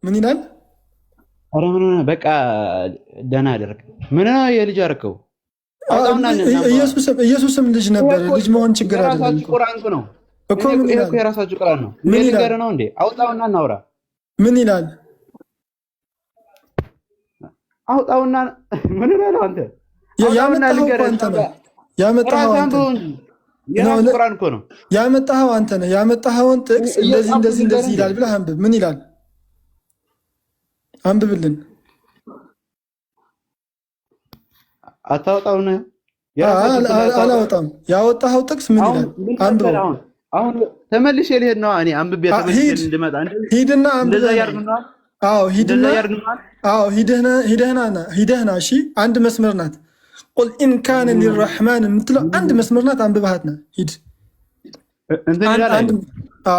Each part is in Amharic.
ምን ይላል? ኧረ ምን ሆነህ? በቃ ደህና አደረግ። ምን ነው የልጅ አደረከው? አውጣውና ኢየሱስም ልጅ ነበር። ልጅ መሆን ችግር አይደለም የራሳችሁ ቁርአን ነው እኮ። ምን ይላል? የራሳችሁ ቁርአን ነው። ምን ነገር ነው እንዴ? አውጣውና እናውራ። ምን ይላል? አውጣውና ምን ነው አንተ? ያመጣኸው አንተ ነው። ያመጣኸው አንተ ነህ። ያመጣኸውን ጥቅስ እንደዚህ ይላል ብለህ አንብብ። ምን ይላል? አንብብልን። አታወጣው ነው? አላወጣም። ያወጣኸው ጥቅስ ምን ይላል? አንብበው። አሁን ተመልሼ ልሄድ ነው። እኔ አንብቤ ተመልሼ እንድመጣ ሂድና አንብበ። አዎ ሂደህና። እሺ አንድ መስመር ናት። ቁል ኢን ካነ ሊረሕማን የምትለው አንድ መስመር ናት። አንብበሃት ና ሂድ።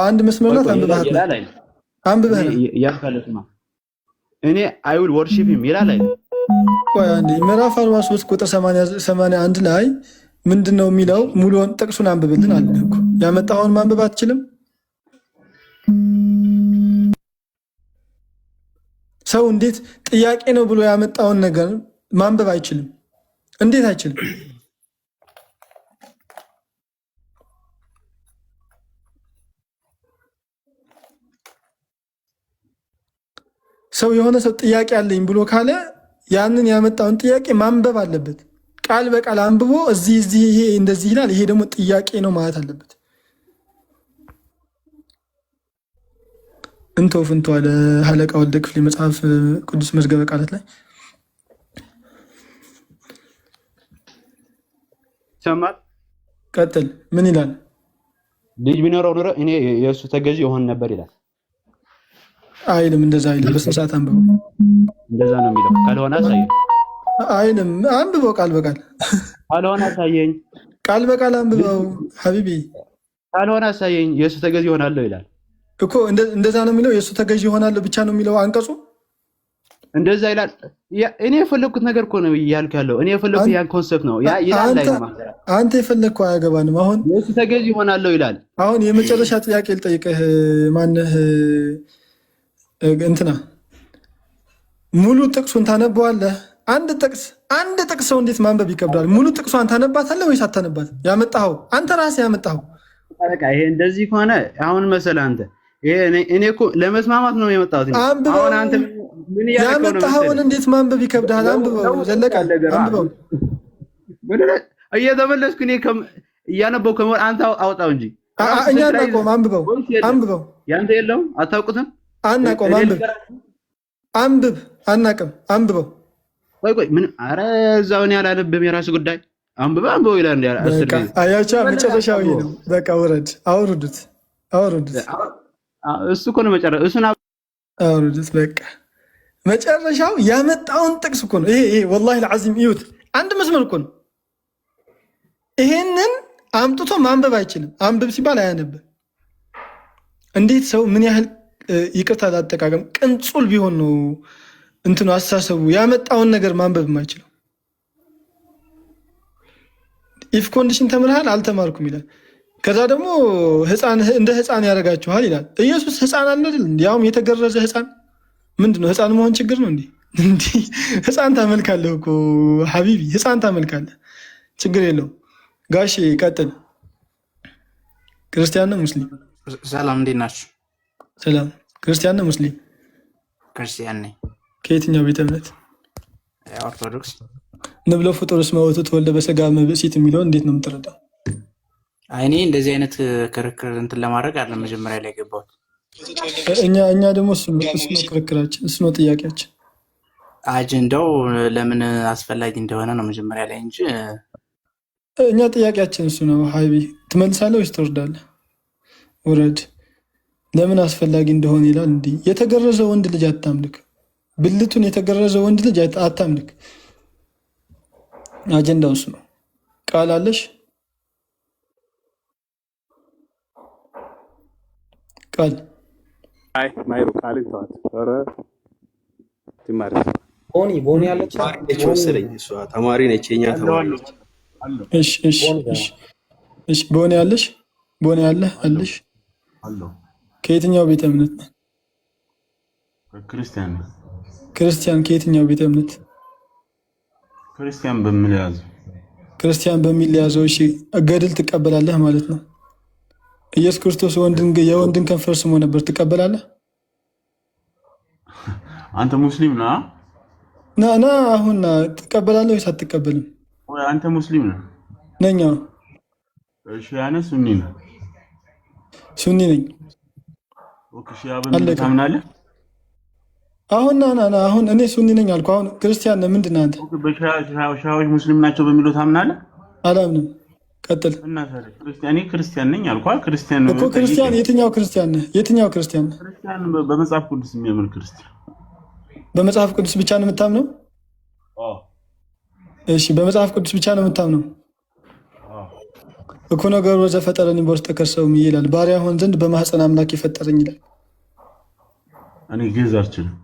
አንድ መስመር ናት። አንብበሃት ና አንብበህ ና እኔ አይ ዊል ወርሺፕ ሂም ይላል አይደል? ቆይ አንዴ ምዕራፍ 43 ቁጥር 81 ላይ ምንድነው የሚለው? ሙሉውን ጥቅሱን አንብብልን አለ እኮ። ያመጣኸውን ማንበብ አትችልም? ሰው እንዴት ጥያቄ ነው ብሎ ያመጣውን ነገር ማንበብ አይችልም? እንዴት አይችልም? ሰው የሆነ ሰው ጥያቄ አለኝ ብሎ ካለ ያንን ያመጣውን ጥያቄ ማንበብ አለበት። ቃል በቃል አንብቦ እዚህ ይሄ እንደዚህ ይላል፣ ይሄ ደግሞ ጥያቄ ነው ማለት አለበት። እንቶ ፍንቶ አለ ሀለቃ ወልደ ክፍሌ መጽሐፍ ቅዱስ መዝገበ ቃላት ላይ ሰማል። ቀጥል። ምን ይላል? ልጅ ቢኖረው ኖሮ እኔ የእሱ ተገዢ ይሆን ነበር ይላል አይልም። እንደዛ አይልም። በስነ ስርዓት አንብበው። እንደዛ ነው የሚለው። ካልሆነ አሳየኝ አይልም። አንብበው ቃል በቃል ካልሆነ አሳየኝ። ቃል በቃል አንብበው ሀቢቢ። ካልሆነ አሳየኝ። የእሱ ተገዢ ይሆናለሁ ይላል እኮ። እንደዛ ነው የሚለው። የእሱ ተገዢ ይሆናለሁ ብቻ ነው የሚለው አንቀጹ። እንደዛ ይላል። እኔ የፈለግኩት ነገር እኮ ነው እያልኩ ያለው። እኔ የፈለግኩት ያን ኮንሰፕት ነው ይላል። አንተ የፈለግከው አያገባንም። አሁን የእሱ ተገዢ ይሆናለሁ ይላል። አሁን የመጨረሻ ጥያቄ ልጠይቅህ። ማነህ እንትና ሙሉ ጥቅሱን ታነበዋለህ? አንድ ጥቅስ ሰው እንዴት ማንበብ ይከብዳል? ሙሉ ጥቅሷን ታነባታለህ ወይስ አታነባትም? ያመጣኸው አንተ ራስህ ያመጣኸው። በቃ ይሄ እንደዚህ ከሆነ አሁን መሰለህ አንተ እኔ እኮ ለመስማማት ነው የመጣሁት። አሁን አንተ ያመጣኸውን እንዴት ማንበብ ይከብዳል? አንብበው ዘለቀ፣ አንብበው። እየተመለስኩ እኔ እያነበው ከመሆን አንተ አውጣው እንጂ እኛ እናቆም። አንብበው። ያንተ የለውም አታውቁትም። አናቆም። አንብብ። አናቅም። አንብበው። ቆይ ምን? ኧረ እዛውን ያላነብም የራሱ ጉዳይ። አንብበው ይላል። አያቻ መጨረሻው ይሄ ነው። በቃ ውረድ። አውርዱት። እሱ እኮ ነው መጨረሻ። እሱን አውርዱት። በቃ መጨረሻው ያመጣውን ጥቅስ እኮ ነው ይሄ። ወላሂ አልዓዚም እዩት። አንድ መስመር እኮ ነው። ይሄንን አምጥቶ ማንበብ አይችልም። አንብብ ሲባል አያነብም። እንዴት ሰው ምን ያህል ይቅርታ ላጠቃቀም ቅንጹል ቢሆን ነው እንትኑ አስተሳሰቡ ያመጣውን ነገር ማንበብ የማይችለው። ኢፍ ኮንዲሽን ተምርሃል አልተማርኩም ይላል። ከዛ ደግሞ እንደ ህፃን ያደርጋችኋል ይላል። ኢየሱስ ህፃን አለ አይደል? ያውም የተገረዘ ህፃን። ምንድን ነው ህፃን መሆን ችግር ነው እንዴ? ህፃን ታመልካለህ እኮ ሀቢቢ፣ ህፃን ታመልካለህ። ችግር የለውም። ጋሼ ቀጥል። ክርስቲያን ነው ሙስሊም? ሰላም፣ እንዴት ናችሁ? ሰላም። ክርስቲያን ነው ሙስሊም? ክርስቲያን ነኝ። ከየትኛው ቤተ እምነት? ኦርቶዶክስ። ንብለ ፍጡር እስመ ውእቱ ተወልደ በሥጋ እምብእሲት የሚለውን እንዴት ነው የምትረዳው? እኔ እንደዚህ አይነት ክርክር እንትን ለማድረግ አለ መጀመሪያ ላይ ገባሁት። እኛ ደግሞ እሱ ነው ክርክራችን፣ እሱ ነው ጥያቄያችን። አጀንዳው ለምን አስፈላጊ እንደሆነ ነው መጀመሪያ ላይ እንጂ እኛ ጥያቄያችን እሱ ነው። ሀይቢ ትመልሳለህ ወይስ ትወርዳለህ? ውረድ። ለምን አስፈላጊ እንደሆነ ይላል። እንዲህ የተገረዘ ወንድ ልጅ አታምልክ፣ ብልቱን የተገረዘ ወንድ ልጅ አታምልክ። አጀንዳው እሱ ነው። ቃል አለሽ? ቃል አይ ማይሩ ቃልን ተዋት። ኧረ ትማር ቦኒ ያለች ወሰደኝ። እሷ ተማሪ ነች፣ የኛ ተማሪ ነች። እሺ ቦኒ ያለሽ? ቦኒ አለ አለሽ? ከየትኛው ቤተ እምነት ነው? ክርስቲያን ክርስቲያን ከየትኛው ቤተ እምነት? ክርስቲያን በሚል ያዙ። ክርስቲያን በሚል ያዘው። እሺ ገድል ትቀበላለህ ማለት ነው። ኢየሱስ ክርስቶስ የወንድን ከንፈር ስሞ ነበር፣ ትቀበላለህ? አንተ ሙስሊም ነህ? ና አሁን ትቀበላለህ ወይስ አትቀበልም? ወይ አንተ ሙስሊም ነህ? ነኝ። ሺዓ ነህ? ሱኒ ነህ? ሱኒ ነኝ። ኦኬ። ሺዓ በሚል ታምናለህ? አሁን አሁን እኔ ሱኒ ነኝ አልኩ። አሁን ክርስቲያን ነህ ምንድን ነህ አንተ? በሺዓዎች ሙስሊም ናቸው በሚለው ታምናለህ? አላምንም። ቀጥል። እና እኔ ክርስቲያን ነኝ አልኩ። ክርስቲያን ነው እኮ። ክርስቲያን የትኛው ክርስቲያን ነህ? የትኛው ክርስቲያን ነህ? ክርስቲያን በመጽሐፍ ቅዱስ የሚያምን ክርስቲያን። በመጽሐፍ ቅዱስ ብቻ ነው የምታምነው? እሺ በመጽሐፍ ቅዱስ ብቻ ነው የምታምነው? እኮ ነገሩ ዘፈጠረኒ በውስተ ከርሰውም ይላል። ባሪያ ሆን ዘንድ በማህፀን አምላክ የፈጠረኝ ይላል። እኔ ግዕዝ አልችልም።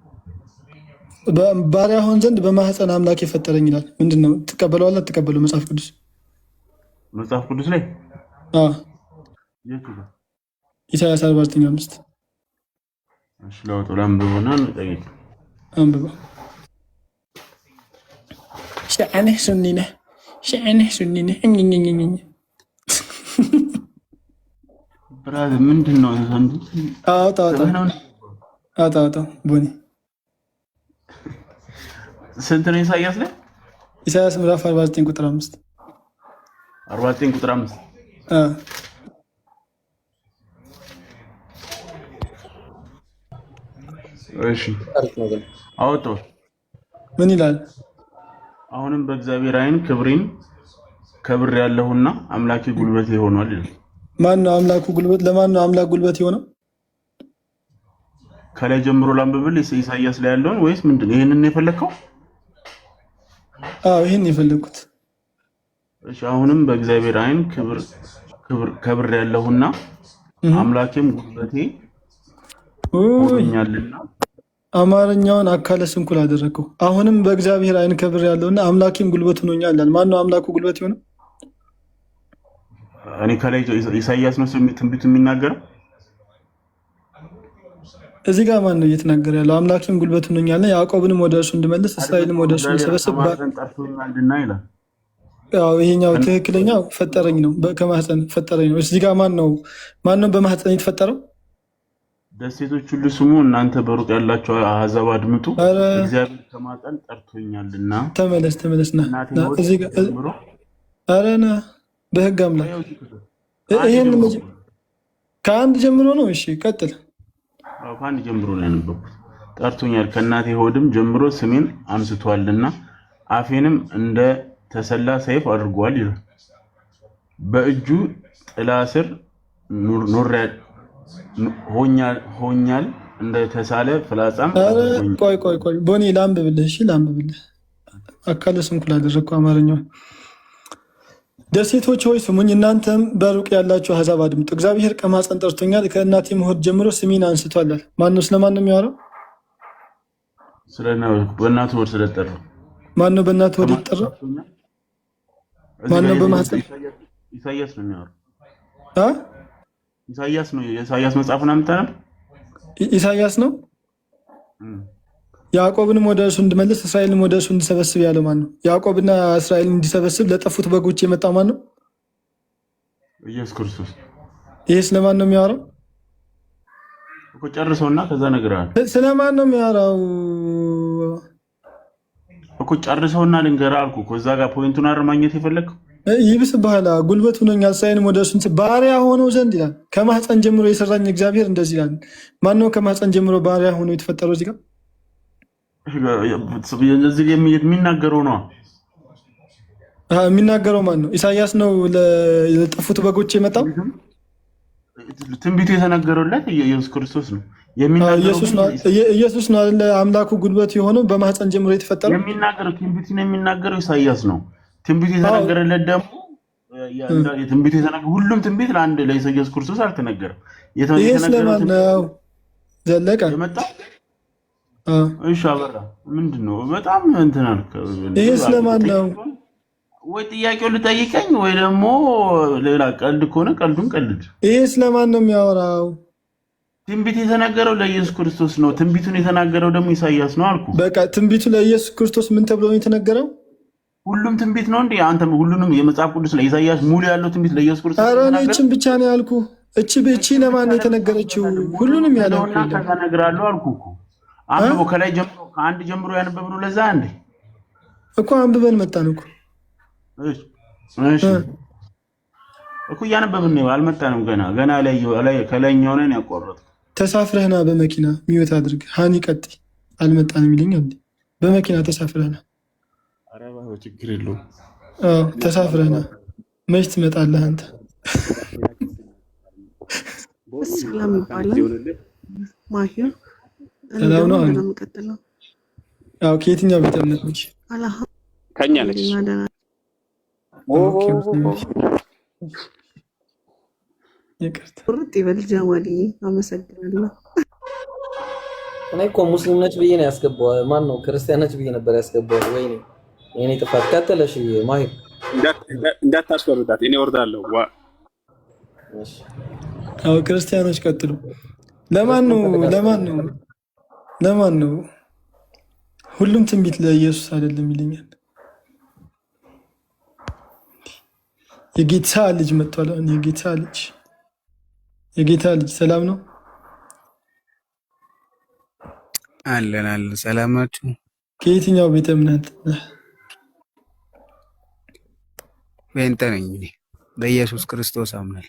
ባሪያ ሆን ዘንድ በማህፀን አምላክ የፈጠረኝ ይላል። ምንድን ነው? ትቀበለዋለህ አትቀበለው? መጽሐፍ ቅዱስ ላይ ኢሳያስ 49:5 እሺ ለውጥ ላንብበውና እንጠይቅ። አንብበው። ሸአነህ ሱኒ ነህ፣ ሸአነህ ሱኒ ነህ። ብራዝ ምንድን ነው ዘንድ? አውጣ ቦኒ። ስንት ነው ኢሳያስ ላይ? ኢሳያስ ምዕራፍ 49 ቁጥር 5 49 ቁጥር 5 እሺ አውጣው። ምን ይላል? አሁንም በእግዚአብሔር ዓይን ከብር ያለውና አምላኬ ጉልበቴ ሆኗል ይላል። ማን ነው አምላኩ ጉልበት? ለማን ነው አምላክ ጉልበት የሆነው? ከላይ ጀምሮ ላንብብል ኢሳያስ ላይ ያለውን ወይስ ምንድን ነው? ይሄንን ነው የፈለከው? አዎ ይሄን የፈለኩት። እሺ አሁንም በእግዚአብሔር ዓይን ከብር ያለውና አምላኬም ጉልበቴ ሆኛልና። አማርኛውን አካለ ስንኩል አደረገው። አሁንም በእግዚአብሔር ዓይን ከብር ያለውና አምላኬም ጉልበት ሆኖኛል ይላል። ማን ነው አምላኩ ጉልበት የሆነው? እኔ ከላይ ኢሳያስ ነው ትንቢቱ የሚናገረው። እዚህ ጋር ማን ነው እየተናገረ ያለው? አምላኬም ጉልበት ሆኖኛል፣ ያዕቆብንም ወደ እርሱ እንድመልስ እስራኤልም ወደ እርሱ እንድሰበስብ ይላል። ይሄኛው ትክክለኛው ፈጠረኝ ነው፣ ከማህፀን ፈጠረኝ ነው። እዚህ ጋር ማን ነው በማህፀን የተፈጠረው? ደሴቶች ሁሉ ስሙ፣ እናንተ በሩቅ ያላችሁ አሕዛብ አድምጡ፣ እግዚአብሔር ከማህፀን ጠርቶኛልና። ተመለስና እዚህ ጋር አረና በህግ አምላክ ይሄን ከአንድ ጀምሮ ነው። እሺ ቀጥል። ከአንድ ጀምሮ ነው ያነበብኩት። ጠርቶኛል፣ ከእናቴ ሆድም ጀምሮ ስሜን አንስቷልና፣ አፌንም እንደ ተሰላ ሰይፍ አድርጓል ይላል። በእጁ ጥላ ስር ሆኛል፣ እንደ ተሳለ ፍላጻም። ቆይ ቦኒ ላንብብልህ። እሺ ላንብብልህ። አካለ ስንኩል አደረግኩ አማርኛው። ደሴቶች ሆይ ስሙኝ፣ እናንተም በሩቅ ያላችሁ አሕዛብ አድምጡ። እግዚአብሔር ከማህፀን ጠርቶኛል፣ ከእናቴም ሆድ ጀምሮ ስሜን አንስቷል። ማነው? ስለማን ነው የሚያወራው? በእናቱ ሆድ ስለጠራው። ማነው በእናቱ ሆድ የተጠራው? ማነው በማህፀን? ኢሳያስ ነው የሚያወራው። ኢሳያስ ነው። የኢሳያስ መጽሐፍን አምጣና ኢሳያስ ነው። ያዕቆብንም ወደ እርሱ እንድመልስ እስራኤልንም ወደ እርሱ እንዲሰበስብ ያለው ማን ነው? ያዕቆብና እስራኤልን እንዲሰበስብ ለጠፉት በጎች የመጣው ማን ነው? ኢየሱስ ክርስቶስ። ይሄ ስለማን ነው የሚያወራው? እኮ ጨርሰውና ከዛ ነግረሃል። ስለማን ነው የሚያወራው እኮ ጨርሰውና ልንገርህ አልኩህ እኮ። እዛ ጋር ፖይንቱን አርማኘት የፈለግኸው ይብስ በኋላ ጉልበት ሆኖኛል፣ እስራኤልም ወደ እርሱ ባሪያ ሆነው ዘንድ ይላል። ከማህፀን ጀምሮ የሰራኝ እግዚአብሔር እንደዚህ ይላል። ማን ነው ከማህፀን ጀምሮ ባሪያ ሆኖ የተፈጠረው? እዚህ ጋር እዚህ የሚናገረው ነው። የሚናገረው ማን ነው? ኢሳያስ ነው ለጠፉት በጎች የመጣው። ትንቢቱ የተነገረለት ኢየሱስ ክርስቶስ ነው። ኢየሱስ ነው አይደል? አምላኩ ጉልበት የሆነው በማህፀን ጀምሮ የተፈጠረው ትንቢቱን የሚናገረው ኢሳያስ ነው። ትንቢቱ የተነገረለት ደግሞ ሁሉም ትንቢት ለአንድ ለኢየሱስ ክርስቶስ አልተነገረም። ይሄ ስለማን ነው? ዘለቀ የመጣው እሺ፣ አበራ ምንድን ነው? በጣም እንትን አልክ። ይሄ ስለማን ነው? ወይ ጥያቄውን ልጠይቀኝ ወይ ደግሞ ሌላ ቀልድ ከሆነ ቀልዱን ቀልድ። ይሄ ስለማን ነው የሚያወራው? ትንቢት የተናገረው ለኢየሱስ ክርስቶስ ነው። ትንቢቱን የተናገረው ደግሞ ኢሳይያስ ነው አልኩ። በቃ ትንቢቱ ለኢየሱስ ክርስቶስ ምን ተብሎ ነው የተነገረው? ሁሉም ትንቢት ነው እንዴ? አንተ ሁሉንም የመጽሐፍ ቅዱስ ላይ ኢሳይያስ ሙሉ ያለው ትንቢት ለኢየሱስ ክርስቶስ ኧረ እኔ ይህችን ብቻ ነው ያልኩ። እቺ ለማን ነው የተነገረችው? ሁሉንም ያለው ተነግራለሁ አልኩ እኮ። አንብቦ ከላይ ጀምሮ ከአንድ ጀምሮ ያነበብነው ለዛ እንዴ እኮ አንብበን መጣን እኮ። እሺ እኮ እያነበብን ነው። አልመጣንም ገና ላይ ከላይኛው ነን ያቋረጥኩ። ተሳፍረህና በመኪና ሚወት አድርግ ሃኒ ቀጥ አልመጣንም ይለኛል። በመኪና ተሳፍረህና ችግር የለውም። ተሳፍረህና መች ትመጣለህ አንተ? ሰላም ይባላል። ማሂር ሰላም ነው። ያው ከየትኛው ቤተ እምነት ነች? ከኛ ነች። ይቅርታ ቁርጥ ይበል ጀማሊ። አመሰግናለሁ። እኔ እኮ ሙስሊም ነች ብዬ ነው ያስገባው። ማን ነው ክርስቲያን ነች ብዬ ነበር ያስገባው። ወይኔ የኔ ጥፋት። ቀጥለሽ ማሂር እንዳታስወርዳት። እኔ ወርዳለሁ። አዎ ክርስቲያኖች ቀጥሉ። ለማን ነው ሁሉም ትንቢት ለኢየሱስ አይደለም ይለኛል። የጌታ ልጅ መጥቷል። የጌታ ልጅ ሰላም ነው አለን። ሰላም ናችሁ? ከየትኛው ቤተ እምነት ነህ? በእንተ ነኝ እኔ በኢየሱስ ክርስቶስ አምናል።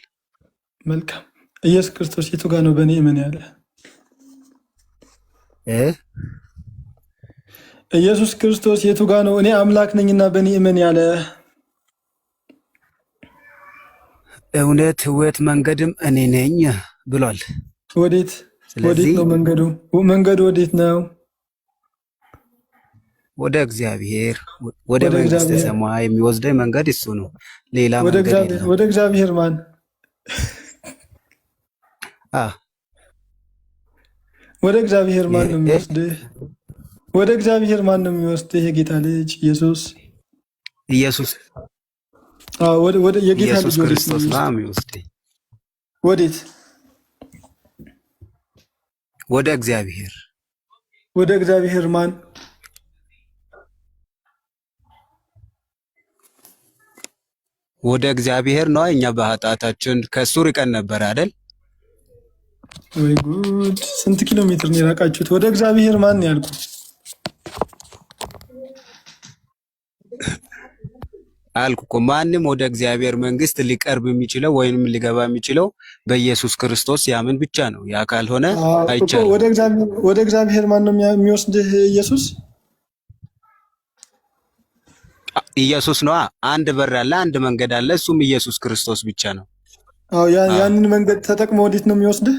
መልካም። ኢየሱስ ክርስቶስ የቱ ጋር ነው በእኔ እመን ያለ? ኢየሱስ ክርስቶስ የቱ ጋር ነው እኔ አምላክ ነኝና በእኔ እመን ያለ? እውነት ሕይወት መንገድም እኔ ነኝ ብሏል። ወዴት ነው መንገዱ? መንገዱ ወዴት ነው? ወደ እግዚአብሔር፣ ወደ መንግስተ ሰማይ የሚወስደኝ መንገድ እሱ ነው። ሌላ መንገድ የለም። ወደ እግዚአብሔር ማን? ወደ እግዚአብሔር ማን ነው የሚወስድህ? ወደ እግዚአብሔር ማን ነው የሚወስድህ? የጌታ ልጅ ኢየሱስ ወደ የጌታ ልጅ ክርስቶስ ነው የሚወስደኝ። ወዴት? ወደ እግዚአብሔር። ወደ እግዚአብሔር ማን? ወደ እግዚአብሔር ነው። እኛ በኃጢአታችን ከእሱ ርቀን ነበር አይደል? ወይ ጉድ! ስንት ኪሎ ሜትር ነው የራቃችሁት? ወደ እግዚአብሔር ማን ያልኩት? አልኩ እኮ ማንም ወደ እግዚአብሔር መንግስት ሊቀርብ የሚችለው ወይንም ሊገባ የሚችለው በኢየሱስ ክርስቶስ ያምን ብቻ ነው። ያ ካልሆነ አይቻልም። ወደ እግዚአብሔር ማን ነው የሚወስድህ? ኢየሱስ ነው። አንድ በር አለ፣ አንድ መንገድ አለ። እሱም ኢየሱስ ክርስቶስ ብቻ ነው። አዎ ያንን መንገድ ተጠቅሞ ወዴት ነው የሚወስድህ?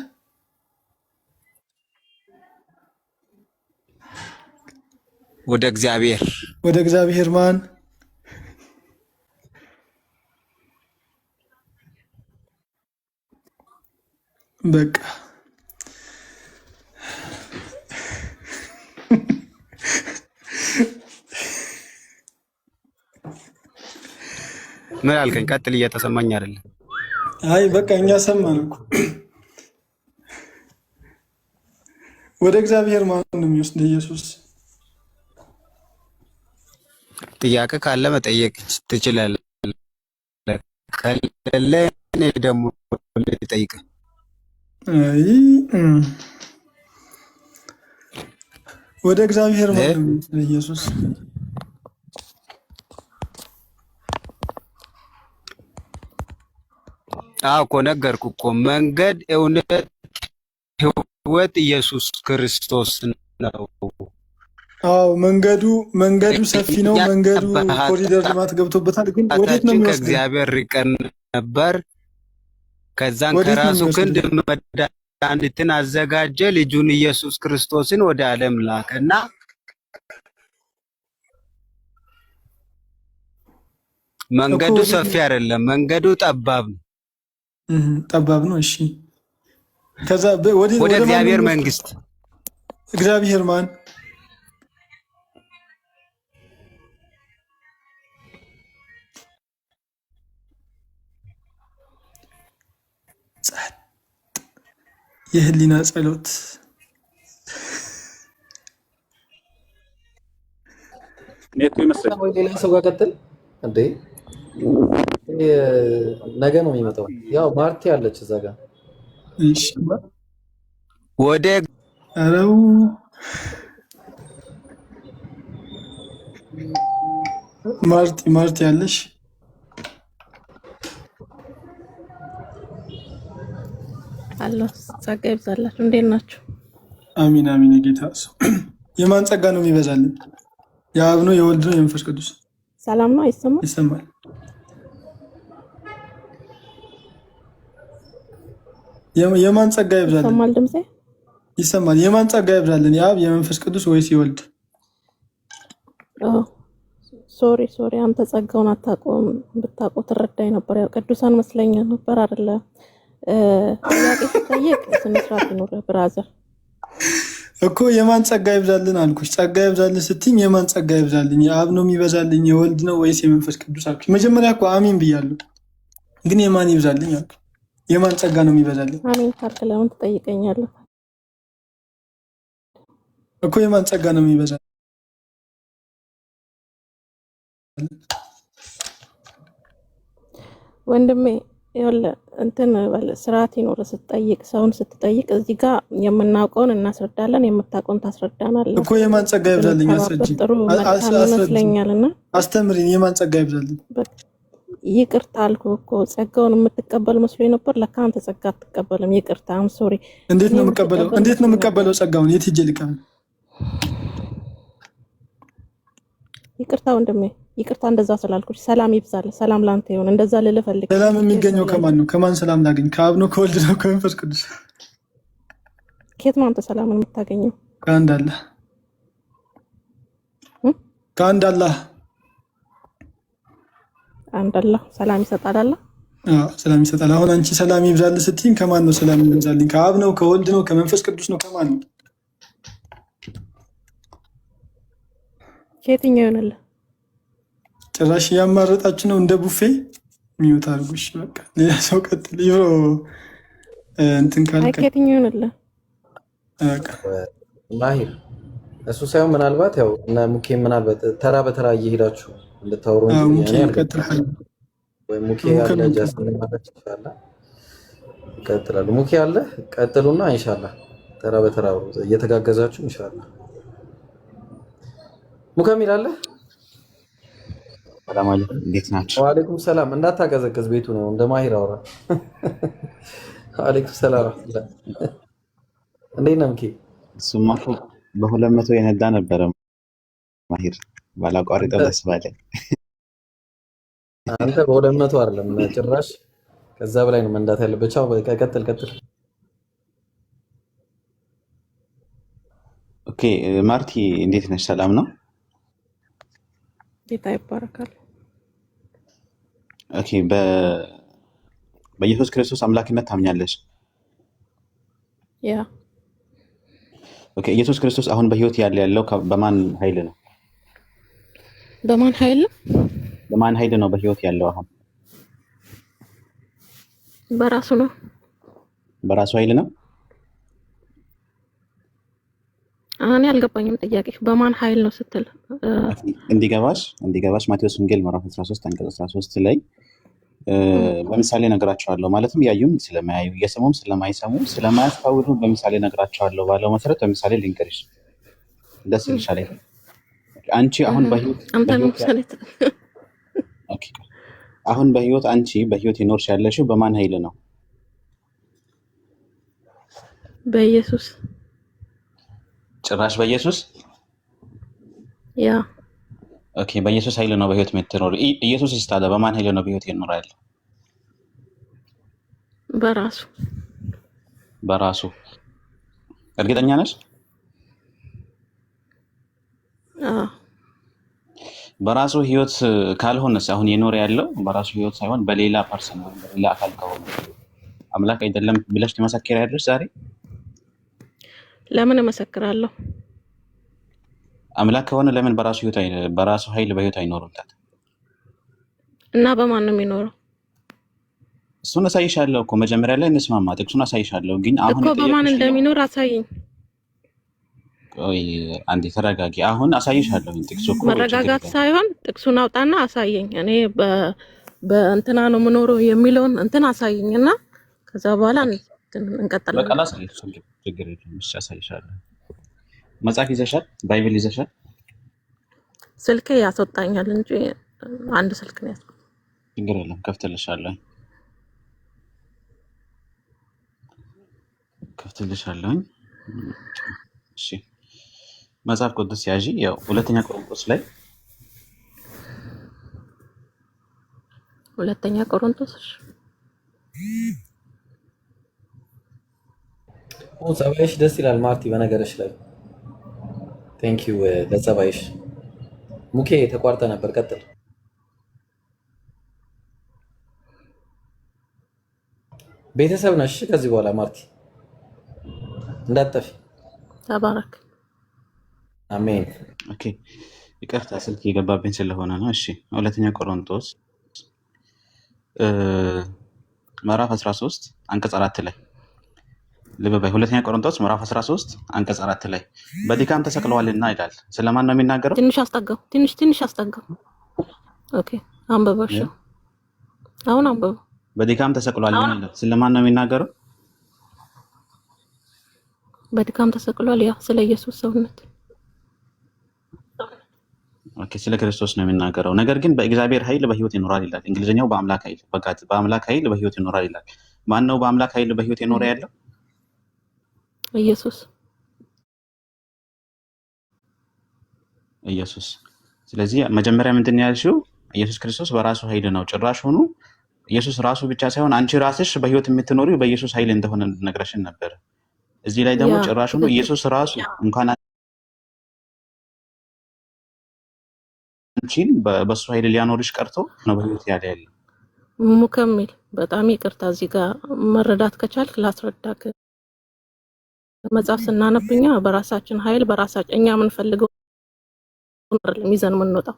ወደ እግዚአብሔር። ወደ እግዚአብሔር ማን? በቃ ምን አልከኝ? ቀጥል። እየተሰማኝ አይደለም። አይ በቃ እኛ ሰማን እኮ። ወደ እግዚአብሔር ማን ነው የሚወስድ? ኢየሱስ። ጥያቄ ካለ መጠየቅ ትችላለህ። ከሌለ እኔ ደግሞ ልጠይቅ። አይ ወደ እግዚአብሔር ማን ነው የሚወስድ? ኢየሱስ። አዎ እኮ ነገርኩ እኮ መንገድ፣ እውነት፣ ሕይወት ኢየሱስ ክርስቶስ ነው። አዎ መንገዱ ሰፊ ነው። መንገዱ ኮሪደር ልማት ገብቶበታል። ግን ወዴት ነው የሚወስደው? ከእግዚአብሔር ርቀን ነበር። ከዛን ከራሱ ክንድ መድኃኒትን አዘጋጀ። ልጁን ኢየሱስ ክርስቶስን ወደ ዓለም ላከና መንገዱ ሰፊ አይደለም፣ መንገዱ ጠባብ ነው። ጠባብ ነው። እሺ ከዛ ወደ እግዚአብሔር መንግስት። እግዚአብሔር ማን? የህሊና ጸሎት ኔቶ ይመስለኛል። ወይ ሌላ ሰው ጋር ቀጥል እንዴ። ነገ ነው የሚመጣው። ያው ማርቲ አለች እዛ ጋር። እሺ ወደ አረው ማርቲ ያለሽ አላህ ጸጋ ይብዛላችሁ። እንዴት ናችሁ? አሚን አሚን። የጌታ ሰው የማን ጸጋ ነው የሚበዛልን? የአብ ነው የወልድ ነው የመንፈስ ቅዱስ? ሰላም ነው? አይሰማም? ይሰማል። የማን ጸጋ ይብዛልን? ይሰማል ድምጼ? ይሰማል። የማን ጸጋ ይብዛልን? የአብ የመንፈስ ቅዱስ ወይስ የወልድ? ሶሪ አንተ ጸጋውን አታውቀውም። ብታውቀው ትረዳኝ ነበር። ያው ቅዱሳን መስለኛ ነበር አይደለ? ጥያቄ ስጠይቅ ስነ ስርዓት ይኖር ብራዘር እኮ የማን ጸጋ ይብዛልን አልኩሽ። ጸጋ ይብዛልን ስትኝ የማን ጸጋ ይብዛልን? የአብ ነው የሚበዛልኝ የወልድ ነው ወይስ የመንፈስ ቅዱስ አልኩሽ። መጀመሪያ እኮ አሚን ብያለሁ፣ ግን የማን ይብዛልኝ አልኩሽ። የማን ጸጋ ነው የሚበዛልኝ? አሚን ካልክ ለምን ትጠይቀኛለህ እኮ? የማን ጸጋ ነው የሚበዛልኝ? ወንድሜ ይኸውልህ እንትን ስርዓት ይኖር ስትጠይቅ፣ ሰውን ስትጠይቅ እዚህ ጋር የምናውቀውን እናስረዳለን፣ የምታውቀውን ታስረዳናለህ እኮ። የማን ጸጋ ይብዛልኝ አስረጂ፣ ጥሩ ይመስለኛልና አስተምሪኝ። የማን ጸጋ ይብዛልኝ? ይቅርታ አልኩህ እኮ ጸጋውን የምትቀበል መስሎኝ ነበር። ለካ አንተ ጸጋ አትቀበልም። ይቅርታ አም ሶሪ። እንዴት ነው የምቀበለው? እንዴት ነው የምቀበለው ጸጋውን? የት ሄጄ ልቀበል? ይቅርታ ወንድሜ፣ ይቅርታ እንደዛ ስላልኩሽ። ሰላም ይብዛል። ሰላም ላንተ ይሁን። እንደዛ ልልህ ፈልጌ። ሰላም የሚገኘው ከማን ነው? ከማን ሰላም ላገኝ? ከአብ ነው ከወልድ ነው ከመንፈስ ቅዱስ? ከየት ነው አንተ ሰላምን የምታገኘው? ከአንድ አላህ። ከአንድ አላህ። አንድ አላህ ሰላም ይሰጣል። አላህ ሰላም ይሰጣል። አሁን አንቺ ሰላም ይብዛል ስትይኝ ከማን ነው ሰላም ይብዛልኝ? ከአብ ነው ከወልድ ነው ከመንፈስ ቅዱስ ነው ከማን ነው? ከየትኛው ይሆንልህ? ጭራሽ እያማረጣችሁ ነው እንደ ቡፌ ሚውት አድርጉሽ። በቃ ሌላ ሰው ቀጥል። ይብሮ እንትን ካልከ ከየትኛው ይሆንልህ? በቃ ማሂር እሱ ሳይሆን ምናልባት ያው እና ሙኬ ምናልባት ተራ በተራ እየሄዳችሁ እንድታወሩ ወይ ሙኬ ያለ ጃስሚን ማለት ይችላል። ይቀጥላሉ። ሙኬ ያለ ቀጥሉና ኢንሻአላህ ተራ በተራ እየተጋገዛችሁ ኢንሻአላህ። ሙከሚል አለ። ሰላም አለይኩም፣ እንዴት ናችሁ? ወአለይኩም ሰላም። እንዳታቀዘቅዝ ቤቱ ነው እንደ ማሂር አውራ። ወአለይኩም ሰላም። እንዴት ነው ሙኬ? እሱማ እኮ በ200 የነዳ ነበረ ማሂር ባላቋርጠው ደስ ባለኝ። አንተ በ200 አይደለም ጭራሽ ከዛ በላይ ነው መንዳት ያለበት። ቻው ቀጥል። ኦኬ ማርቲ እንዴት ነሽ? ሰላም ነው? ጌታ ይባረካል። ኦኬ በኢየሱስ ክርስቶስ አምላክነት ታምኛለሽ? ያ ኦኬ ኢየሱስ ክርስቶስ አሁን በህይወት ያለው በማን ኃይል ነው? በማን ኃይል? በማን ኃይል ነው በህይወት ያለው አሁን? በራሱ ነው። በራሱ ኃይል ነው? እኔ አልገባኝም ጥያቄ። በማን ኃይል ነው ስትል እንዲገባሽ ማቴዎስ ወንጌል ምዕራፍ 13 አንቀጽ 13 ላይ በምሳሌ ነግራቸዋለሁ፣ ማለትም ያዩም ስለማያዩ እየሰሙም ስለማይሰሙ ስለማያስተውሉ በምሳሌ ነግራቸዋለሁ ባለው መሰረት በምሳሌ ልንገርሽ ደስ ይልሻል። አንቺ አሁን በህይወት አንቺ በህይወት ይኖርሽ ያለሽው በማን ኃይል ነው? በኢየሱስ። ጭራሽ በኢየሱስ? ያ ኦኬ በኢየሱስ ኃይል ነው በህይወት የምትኖር። ኢየሱስ ይስታለ በማን ኃይል ነው በህይወት ይኖራል? በራሱ። እርግጠኛ ነሽ? በራሱ ህይወት ካልሆነስ አሁን የኖረ ያለው በራሱ ህይወት ሳይሆን በሌላ ፐርሰን ወይም በሌላ አካል ከሆነ አምላክ አይደለም ብለሽ ትመሰክሪያለሽ ዛሬ? ለምን እመሰክራለሁ? አምላክ ከሆነ ለምን በራሱ ኃይል በህይወት አይኖርም? እና በማን ነው የሚኖረው? እሱን አሳይሻለሁ እኮ መጀመሪያ ላይ እንስማማ። ጥቅሱን አሳይሻለሁ ግን አሁን እኮ በማን እንደሚኖር አሳይኝ። ቆይ አንዴ ተረጋጊ። አሁን አሳይሻለሁ ጥቅሱ እኮ መረጋጋት ሳይሆን ጥቅሱን አውጣና አሳየኝ። እኔ በእንትና ነው የምኖረው የሚለውን እንትን አሳየኝና ከዛ በኋላ እንቀጥላለን። በቃ ላሳይሽ፣ ችግር የለም። እሺ አሳይሻለሁ። መጽሐፍ ይዘሻል? ባይብል ይዘሻል? ስልኬ ያስወጣኛል እንጂ አንድ ስልክ ነው ያስወጣኝ። ችግር የለም፣ ከፍትልሻለሁ። እሺ መጽሐፍ ቅዱስ ያዢ። ያው ሁለተኛ ቆሮንቶስ ላይ ጸባይሽ ደስ ይላል ማርቲ። በነገርሽ ላይ ቴንክ ዩ ለጸባይሽ። ሙኬ ተቋርጠ ነበር፣ ቀጥል። ቤተሰብ ነሽ ከዚህ በኋላ ማርቲ፣ እንዳትጠፊ። ተባረክ። አሜን። ኦኬ ይቅርታ ስልክ የገባብኝ ስለሆነ ነው። እሺ ሁለተኛ ቆሮንቶስ ምዕራፍ 13 አንቀጽ 4 ላይ ልብ በይ። ሁለተኛ ቆሮንቶስ ምዕራፍ 13 አንቀጽ 4 ላይ በድካም ተሰቅለዋልና ይላል። ስለማን ነው የሚናገረው? ትንሽ አስጠጋው። ኦኬ አንብበው። እሺ አሁን አንብበው። በድካም ተሰቅሏልና ይላል። ስለማን ነው የሚናገረው? በድካም ተሰቅሏል። ያ ስለ ኢየሱስ ሰውነት። ኦኬ ስለ ክርስቶስ ነው የሚናገረው። ነገር ግን በእግዚአብሔር ኃይል በህይወት ይኖራል ይላል። እንግሊዝኛው በአምላክ ኃይል በአምላክ ኃይል በህይወት ይኖራል ይላል። ማን ነው በአምላክ ኃይል በህይወት ይኖር ያለው? ኢየሱስ። ስለዚህ መጀመሪያ ምንድን ያልሽው? ኢየሱስ ክርስቶስ በራሱ ኃይል ነው። ጭራሽ ሆኖ ኢየሱስ ራሱ ብቻ ሳይሆን አንቺ ራስሽ በህይወት የምትኖሪው በኢየሱስ ኃይል እንደሆነ ነግረሽን ነበር። እዚህ ላይ ደግሞ ጭራሽ ሆኖ ኢየሱስ ራሱ እንኳን አንቺን በሱ ኃይል ሊያኖርሽ ቀርቶ ነው በህይወት ያለ። ሙከሚል በጣም ይቅርታ፣ እዚህ ጋር መረዳት ከቻልክ ላስረዳክ። መጽሐፍ ስናነብኛ በራሳችን ኃይል በራሳችን እኛ የምንፈልገው አይደለም ይዘን የምንወጣው።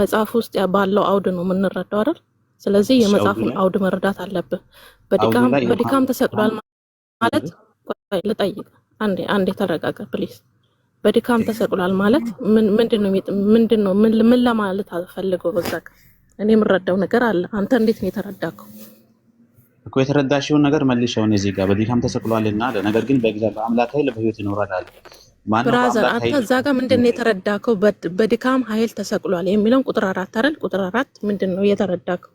መጽሐፍ ውስጥ ባለው አውድ ነው የምንረዳው አይደል? ስለዚህ የመጽሐፉን አውድ መረዳት አለብህ። በድካም ተሰቅሏል ማለት ልጠይቅ፣ አንዴ ተረጋጋ ፕሊዝ። በድካም ተሰቅሏል ማለት ምንድነው? ምን ለማለት ፈልገው? በዛ እኔ የምረዳው ነገር አለ። አንተ እንዴት ነው የተረዳከው? እኮ የተረዳሽውን ነገር መልሽውን። እዚህ ጋር በድካም ተሰቅሏልና አለ። ነገር ግን በአምላክ ኃይል በህይወት ይኖራል አለ። ብራዘር አንተ እዛ ጋር ምንድነው የተረዳከው? በድካም ኃይል ተሰቅሏል የሚለውን ቁጥር 4 አይደል? ቁጥር 4 ምንድነው የተረዳከው?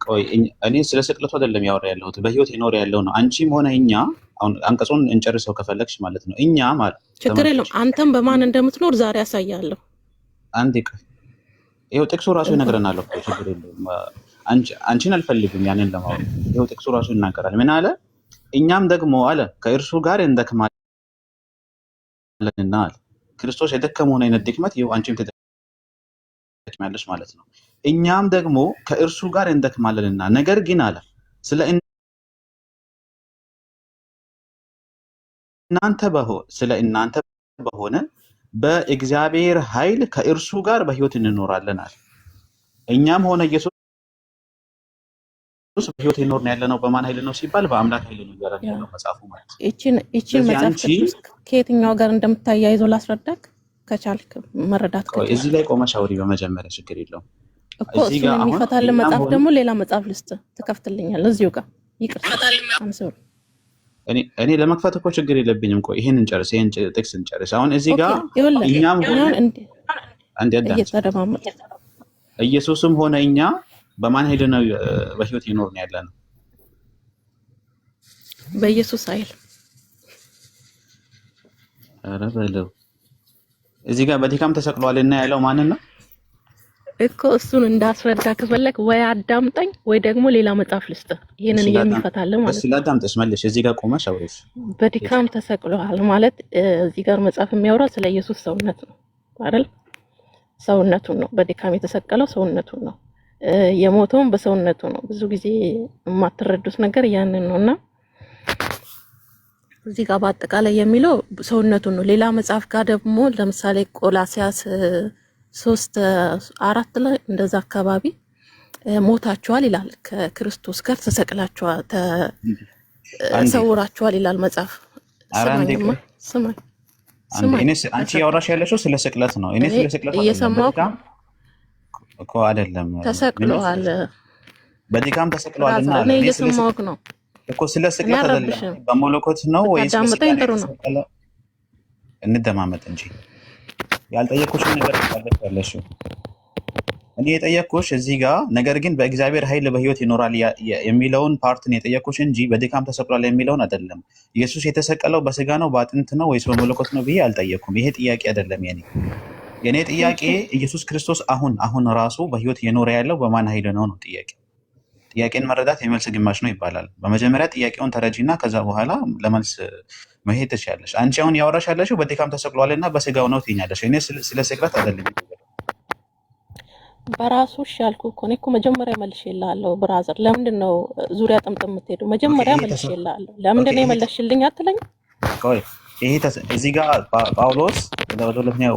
ቆይ እኔ ስለ ስቅለቱ አይደለም ያወራ ያለሁት፣ በህይወት ይኖር ያለው ነው። አንቺም ሆነ እኛ አሁን አንቀጹን እንጨርሰው ከፈለግሽ ማለት ነው። እኛ ማለት ችግር የለም። አንተም በማን እንደምትኖር ዛሬ ያሳያለሁ። አንዴ ቆይ፣ ይኸው ጥቅሱ ራሱ ይነግረናል እኮ። ችግር የለም። አንቺን አልፈልግም ያንን ለማወቅ። ይኸው ጥቅሱ ራሱ ይናገራል። ምን አለ? እኛም ደግሞ አለ ከእርሱ ጋር እንደክማለንና አለ። ክርስቶስ የደከመውን አይነት ድክመት ይኸው አንቺም ትደክሚያለሽ ማለት ነው። እኛም ደግሞ ከእርሱ ጋር እንደክማለንና ነገር ግን አለ ስለ እናንተ በሆነ በእግዚአብሔር ኃይል ከእርሱ ጋር በህይወት እንኖራለን አለ። እኛም ሆነ ኢየሱስ በህይወት ይኖር ነው ያለነው በማን ኃይል ነው ሲባል በአምላክ ኃይል ነው ያለው መጽሐፉ ማለት ነው። እቺን መጽሐፍ ከየትኛው ጋር እንደምታያይዘው ላስረዳክ ከቻልክ መረዳት ከቻልክ እዚህ ላይ ቆመሽ አውሪ በመጀመሪያ ችግር የለውም እኮ። እሱ የሚፈታልን መጽሐፍ ደግሞ ሌላ መጽሐፍ ልስጥ ትከፍትልኛለህ እዚሁ ጋር ይቅርታ። እኔ ለመክፈት እኮ ችግር የለብኝም። ቆይ ይሄን እንጨርስ፣ ይሄን ጥቅስ እንጨርስ። አሁን እዚህ ጋር እኛም ሆነ ኢየሱስም ሆነ እኛ በማን ኃይል ነው በህይወት ይኖር ነው ያለነው? በኢየሱስ ኃይል። ኧረ በለው እዚህ ጋር በድካም ተሰቅሏልና ያለው ማንን ነው እኮ? እሱን እንዳስረዳ ከፈለክ ወይ አዳምጠኝ ወይ ደግሞ ሌላ መጽሐፍ ልስጥ። ይሄንን የሚፈታልን ማለት ነው። አዳምጠሽ መልሽ። እዚህ ጋር ቆመሽ አውሪሽ። በድካም ተሰቅሏል ማለት እዚህ ጋር መጽሐፍ የሚያወራው ስለ ኢየሱስ ሰውነት ነው አይደል? ሰውነቱን ነው በድካም የተሰቀለው፣ ሰውነቱን ነው የሞተውን በሰውነቱ ነው። ብዙ ጊዜ የማትረዱት ነገር ያንን ነውና እዚህ ጋር በአጠቃላይ የሚለው ሰውነቱን ነው። ሌላ መጽሐፍ ጋር ደግሞ ለምሳሌ ቆላሲያስ 3:4 ላይ እንደዛ አካባቢ ሞታችኋል ይላል። ከክርስቶስ ጋር ተሰቅላችኋል፣ ተሰውራችኋል ይላል መጽሐፍ። ስማኝማ ስማኝ አንቺ ያወራሽ ያለሽው ስለ ስቅለት ነው። እኔ ስለ ስቅለት እየሰማሁ እኮ አይደለም። ተሰቅሏል፣ በድካም ተሰቅሏልና እኔ እየሰማሁ ነው እኮ ስለ ስቅለት አይደለም። በመለኮት ነው ወይስ አዳምጠኝ? ጥሩ ነው፣ እንደማመጥ እንጂ ያልጠየኩሽ ነገር ያለሽው እኔ የጠየኩሽ እዚህ ጋር ነገር ግን በእግዚአብሔር ኃይል በህይወት ይኖራል የሚለውን ፓርትን የጠየኩሽ እንጂ በድካም ተሰቅሏል የሚለውን አይደለም። ኢየሱስ የተሰቀለው በስጋ ነው በአጥንት ነው ወይስ በመለኮት ነው ብዬ አልጠየኩም። ይሄ ጥያቄ አይደለም የኔ ጥያቄ። ኢየሱስ ክርስቶስ አሁን ራሱ በህይወት እየኖረ ያለው በማን ኃይል ነው ነው ጥያቄ። ጥያቄን መረዳት የመልስ ግማሽ ነው ይባላል። በመጀመሪያ ጥያቄውን ተረጂና ከዛ በኋላ ለመልስ መሄድ ትችያለሽ። አንቺ አሁን ያወራሽ ያለሽው በድካም ተሰቅሏልና በስጋው ነው ትይኛለሽ። እኔ ስለ ስቅለት አይደለም በራሱ ያልኩ እኮ ነው እኮ መጀመሪያ መልሼልሃለሁ። ብራዘር ለምንድን ነው ዙሪያ ጥምጥም የምትሄደው? መጀመሪያ መልሼልሃለሁ። ለምንድን ነው የመለስሽልኝ አትለኝ? ቆይ ይሄ እዚህ ጋር ጳውሎስ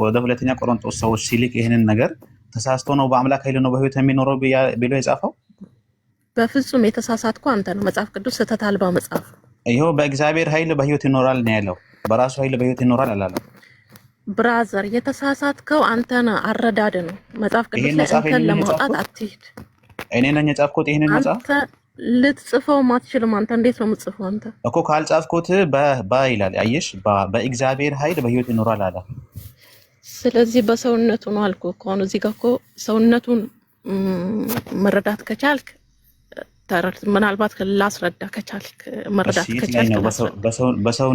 ወደ ሁለተኛ ቆሮንቶስ ሰዎች ሲልክ ይሄንን ነገር ተሳስቶ ነው በአምላክ ኃይል ነው በህይወት የሚኖረው ብሎ የጻፈው? በፍጹም የተሳሳትኩ አንተ ነው። መጽሐፍ ቅዱስ ስህተት አልባ መጽሐፍ። ይሄው በእግዚአብሔር ኃይል በህይወት ይኖራል ነው ያለው። በራሱ ኃይል በህይወት ይኖራል አላለም። ብራዘር የተሳሳትከው አንተ ነህ። አረዳድ ነው መጽሐፍ ቅዱስ ላይ አንተን ለማውጣት አትሂድ። እኔ ነኝ የጻፍኩት ይሄንን መጽሐፍ። አንተ ልትጽፈው ማትችልም። አንተ እንዴት ነው የምትጽፈው? አንተ እኮ ካልጻፍኩት ይላል። አየሽ፣ በእግዚአብሔር ኃይል በህይወት ይኖራል አለ። ስለዚህ በሰውነቱ ነው አልኩ እኮ። አሁን እዚህ ጋር እኮ ሰውነቱን መረዳት ከቻልክ ምናልባት ላስረዳ ከቻልክ መረዳት ከቻልክ